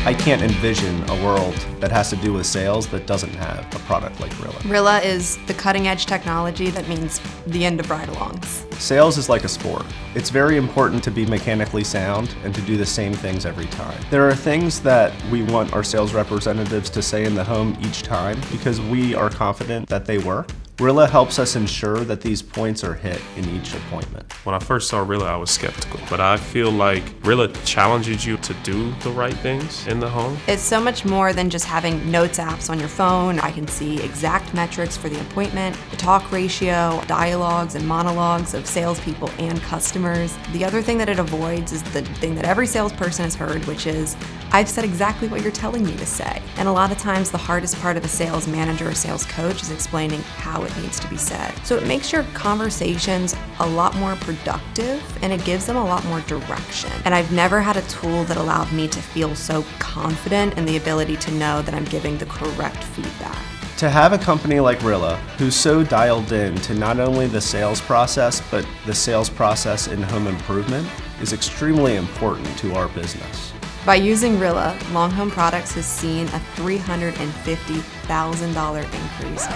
I can't envision a world that has to do with sales that doesn't have a product like Rilla. Rilla is the cutting edge technology that means the end of ride-alongs. Sales is like a sport. It's very important to be mechanically sound and to do the same things every time. There are things that we want our sales representatives to say in the home each time because we are confident that they work. Rilla helps us ensure that these points are hit in each appointment. When I first saw Rilla, I was skeptical, but I feel like Rilla challenges you to do the right things in the home. It's so much more than just having notes apps on your phone. I can see exact metrics for the appointment, the talk ratio, dialogues and monologues of salespeople and customers. The other thing that it avoids is the thing that every salesperson has heard, which is, I've said exactly what you're telling me to say. And a lot of times the hardest part of a sales manager or sales coach is explaining how it needs to be said. So it makes your conversations a lot more productive and it gives them a lot more direction. And I've never had a tool that allowed me to feel so confident in the ability to know that I'm giving the correct feedback. To have a company like Rilla, who's so dialed in to not only the sales process, but the sales process in home improvement, is extremely important to our business. By using Rilla, Long Home Products has seen a $350,000 increase.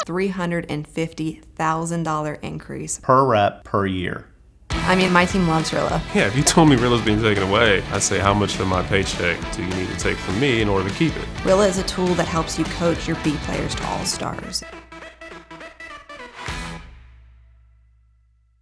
$350,000 increase. Per rep, per year. I mean, my team loves Rilla. Yeah, if you told me Rilla's being taken away, I'd say, how much of my paycheck do you need to take from me in order to keep it? Rilla is a tool that helps you coach your B players to all-stars.